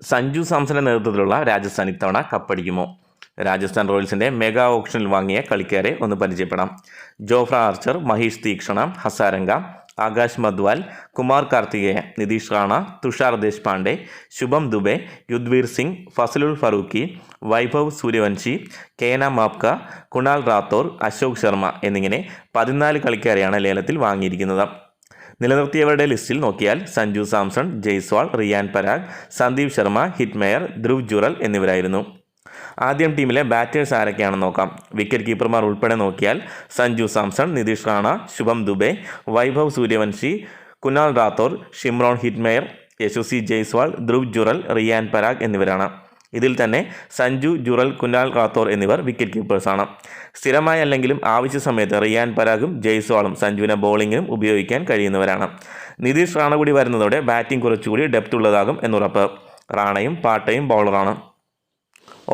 സഞ്ജു സാംസന്റെ നേതൃത്വത്തിലുള്ള രാജസ്ഥാൻ ഇത്തവണ കപ്പടിക്കുമോ? രാജസ്ഥാൻ റോയൽസിന്റെ മെഗാ ഓപ്ഷനിൽ വാങ്ങിയ കളിക്കാരെ ഒന്ന് പരിചയപ്പെടാം. ജോഫ്ര ആർച്ചർ, മഹീഷ് തീക്ഷണ, ഹസാരംഗ, ആകാശ് മദ്വാൽ, കുമാർ കാർത്തികേയ, നിതീഷ് റാണ, തുഷാർ ദേശ്പാണ്ഡെ, ശുഭം ദുബെ, യുദ്വീർ സിംഗ്, ഫസലുൽ ഫറൂഖി, വൈഭവ് സൂര്യവംശി, കേന മാപ്ക, കുണാൽ റാത്തോർ, അശോക് ശർമ്മ എന്നിങ്ങനെ 14 കളിക്കാരെയാണ് ലേലത്തിൽ വാങ്ങിയിരിക്കുന്നത്. നിലനിർത്തിയവരുടെ ലിസ്റ്റിൽ നോക്കിയാൽ സഞ്ജു സാംസൺ, ജയ്സ്വാൾ, റിയാൻ പരാഗ്, സന്ദീപ് ശർമ്മ, ഹിറ്റ്മെയർ, ധ്രുവ് ജുറൽ എന്നിവരായിരുന്നു. ആദ്യം ടീമിലെ ബാറ്റേഴ്സ് ആരൊക്കെയാണെന്ന് നോക്കാം. വിക്കറ്റ് കീപ്പർമാർ ഉൾപ്പെടെ നോക്കിയാൽ സഞ്ജു സാംസൺ, നിതീഷ് റാണ, ശുഭം ദുബെ, വൈഭവ് സൂര്യവംശി, കുനാൽ റാത്തോർ, ഷിംറോൺ ഹിറ്റ്മെയർ, യശസ്വി ജയ്സ്വാൾ, ധ്രുവ് ജുറൽ, റിയാൻ പരാഗ് എന്നിവരാണ്. ഇതിൽ തന്നെ സഞ്ജു, ജുറൽ, കുനാൽ റാത്തോർ എന്നിവർ വിക്കറ്റ് കീപ്പേഴ്സാണ്. സ്ഥിരമായി അല്ലെങ്കിലും ആവശ്യ സമയത്ത് റിയാൻ പരാഗും ജയ്സ്വാളും സഞ്ജുവിനെ ബോളിങ്ങിനും ഉപയോഗിക്കാൻ കഴിയുന്നവരാണ്. നിതീഷ് റാണ കൂടി വരുന്നതോടെ ബാറ്റിംഗ് കുറച്ചുകൂടി ഡെപ്ത് ഉള്ളതാകും എന്നുറപ്പ്. റാണയും പാട്ടയും ബൗളറാണ്.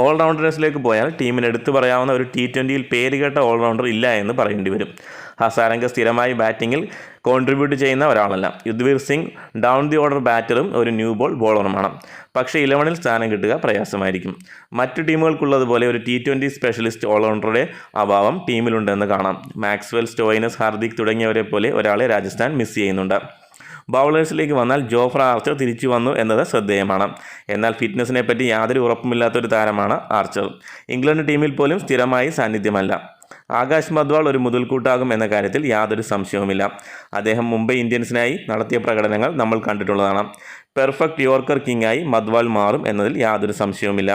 ഓൾറൗണ്ടേഴ്സിലേക്ക് പോയാൽ ടീമിന് എടുത്തു പറയാവുന്ന ഒരു T20യിൽ പേരുകേട്ട ഓൾറൗണ്ടർ ഇല്ല എന്ന് പറയേണ്ടി വരും. ഹസാരംഗ സ്ഥിരമായി ബാറ്റിങ്ങിൽ കോൺട്രിബ്യൂട്ട് ചെയ്യുന്ന ഒരാളല്ല. Yudhvir Singh down the order ബാറ്ററും ഒരു ന്യൂ ബോൾ ബോളറുമാണ്. പക്ഷേ 11ൽ സ്ഥാനം കിട്ടുക പ്രയാസമായിരിക്കും. മറ്റു ടീമുകൾക്കുള്ളതുപോലെ ഒരു T20 സ്പെഷ്യലിസ്റ്റ് ഓൾറൗണ്ടറുടെ അഭാവം ടീമിലുണ്ടെന്ന് കാണാം. മാക്സ്വെൽ, സ്റ്റോയിനസ്, ഹാർദിക് തുടങ്ങിയവരെ പോലെ ഒരാളെ രാജസ്ഥാൻ മിസ് ചെയ്യുന്നുണ്ട്. ബൗളേഴ്സിലേക്ക് വന്നാൽ ജോഫ്ര ആർച്ചർ തിരിച്ചു വന്നു എന്നത് ശ്രദ്ധേയമാണ്. എന്നാൽ ഫിറ്റ്നസിനെ പറ്റി യാതൊരു ഉറപ്പുമില്ലാത്തൊരു താരമാണ് ആർച്ചർ. ഇംഗ്ലണ്ട് ടീമിൽ പോലും സ്ഥിരമായി സാന്നിധ്യമല്ല. ആകാശ് മദ്വാൾ ഒരു മുതൽക്കൂട്ടാകും എന്ന കാര്യത്തിൽ യാതൊരു സംശയവുമില്ല. അദ്ദേഹം മുംബൈ ഇന്ത്യൻസിനായി നടത്തിയ പ്രകടനങ്ങൾ നമ്മൾ കണ്ടിട്ടുള്ളതാണ്. പെർഫെക്റ്റ് യോർക്കർ കിങ്ങായി മദ്വാൾ മാറും എന്നതിൽ യാതൊരു സംശയവുമില്ല.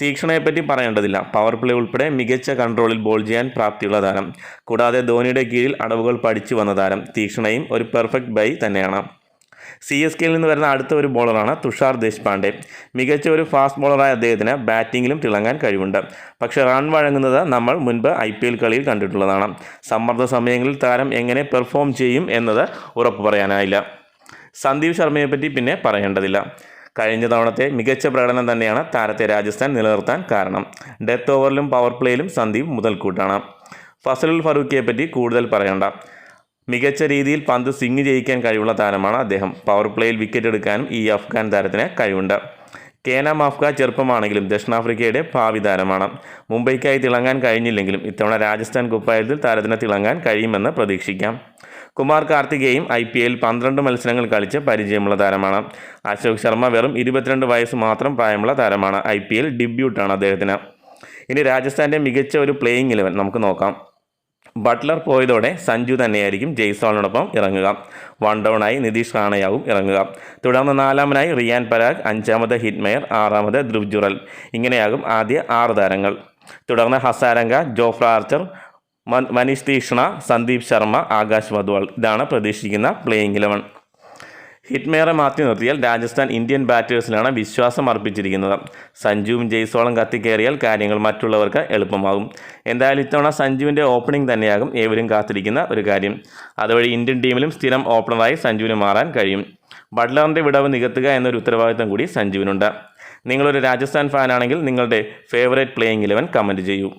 തീക്ഷണയെപ്പറ്റി പറയേണ്ടതില്ല. പവർ പ്ലേ ഉൾപ്പെടെ മികച്ച കൺട്രോളിൽ ബോൾ ചെയ്യാൻ പ്രാപ്തിയുള്ള താരം. കൂടാതെ ധോണിയുടെ കീഴിൽ അടവുകൾ പഠിച്ചു വന്ന താരം. തീക്ഷണയും ഒരു പെർഫെക്റ്റ് ബൈ തന്നെയാണ്. CSKയിൽ നിന്ന് വരുന്ന അടുത്ത ഒരു ബോളറാണ് തുഷാർ ദേശ്പാണ്ഡെ. മികച്ച ഒരു ഫാസ്റ്റ് ബോളറായ അദ്ദേഹത്തിന് ബാറ്റിങ്ങിലും തിളങ്ങാൻ കഴിവുണ്ട്. പക്ഷേ റൺ വഴങ്ങുന്നത് നമ്മൾ മുൻപ് IPL കളിയിൽ കണ്ടിട്ടുള്ളതാണ്. സമ്മർദ്ദ സമയങ്ങളിൽ താരം എങ്ങനെ പെർഫോം ചെയ്യും എന്നത് ഉറപ്പു പറയാനായില്ല. സന്ദീപ് ശർമ്മയെപ്പറ്റി പിന്നെ പറയേണ്ടതില്ല. കഴിഞ്ഞ തവണത്തെ മികച്ച പ്രകടനം തന്നെയാണ് താരത്തെ രാജസ്ഥാൻ നിലനിർത്താൻ കാരണം. ഡെത്ത് ഓവറിലും പവർ പ്ലേയിലും സന്ദീപ് മുതൽക്കൂട്ടാണ്. ഫസലുൽ ഫറൂഖിയെപ്പറ്റി കൂടുതൽ പറയണ്ട. മികച്ച രീതിയിൽ പന്ത് സ്വിങ് ചെയ്യിക്കാൻ കഴിവുള്ള താരമാണ് അദ്ദേഹം. പവർ പ്ലേയിൽ വിക്കറ്റ് എടുക്കാനും ഈ അഫ്ഗാൻ താരത്തിന് കഴിവുണ്ട്. കേന മാപ്ക ചെറുപ്പമാണെങ്കിലും ദക്ഷിണാഫ്രിക്കയുടെ ഭാവി താരമാണ്. മുംബൈക്കായി തിളങ്ങാൻ കഴിഞ്ഞില്ലെങ്കിലും ഇത്തവണ രാജസ്ഥാൻ കുപ്പായത്തിൽ താരത്തിന് തിളങ്ങാൻ കഴിയുമെന്ന് പ്രതീക്ഷിക്കാം. കുമാർ കാർത്തികേയും IPL 12 മത്സരങ്ങൾ കളിച്ച് പരിചയമുള്ള താരമാണ്. അശോക് ശർമ്മ വെറും 22 വയസ്സ് മാത്രം പ്രായമുള്ള താരമാണ്. IPL ഡെബ്യൂട്ടാണ് അദ്ദേഹത്തിന്. ഇനി രാജസ്ഥാൻ്റെ മികച്ച ഒരു പ്ലേയിങ് 11 നമുക്ക് നോക്കാം. ബട്ട്ലർ പോയതോടെ സഞ്ജു തന്നെയായിരിക്കും ജയ്സ്വാളിനോടൊപ്പം ഇറങ്ങുക. 1 ഡൗണായി നിതീഷ് റാണയാവും ഇറങ്ങുക. തുടർന്ന് 4-ാമനായി റിയാൻ പരാഗ്, 5-ാമത് ഹിറ്റ്മെയർ, 6-ാമത് ധ്രുവ് ജുറൽ. ഇങ്ങനെയാകും ആദ്യ 6 താരങ്ങൾ. തുടർന്ന് ഹസാരംഗ, ജോഫ്ര ആർച്ചർ, മനീഷ് തീക്ഷണ, സന്ദീപ് ശർമ്മ, ആകാശ് മദ്വാൾ. ഇതാണ് പ്രതീക്ഷിക്കുന്ന പ്ലേയിങ് 11. ഹിറ്റ്മെയറെ മാറ്റി നിർത്തിയാൽ രാജസ്ഥാൻ ഇന്ത്യൻ ബാറ്റേഴ്സിലാണ് വിശ്വാസം അർപ്പിച്ചിരിക്കുന്നത്. സഞ്ജുവും ജയ്സ്വാളും കത്തിക്കയറിയാൽ കാര്യങ്ങൾ മറ്റുള്ളവർക്ക് എളുപ്പമാകും. എന്തായാലും ഇത്തവണ സഞ്ജുവിൻ്റെ ഓപ്പണിംഗ് തന്നെയാകും ഏവരും കാത്തിരിക്കുന്ന ഒരു കാര്യം. അതുവഴി ഇന്ത്യൻ ടീമിലും സ്ഥിരം ഓപ്പണറായി സഞ്ജുവിന് മാറാൻ കഴിയും. ബട്ട്ലറിൻ്റെ വിടവ് നികത്തുക എന്നൊരു ഉത്തരവാദിത്തം കൂടി സഞ്ജുവിനുണ്ട്. നിങ്ങളൊരു രാജസ്ഥാൻ ഫാനാണെങ്കിൽ നിങ്ങളുടെ ഫേവറേറ്റ് പ്ലേയിങ് 11 കമൻറ്റ് ചെയ്യൂ.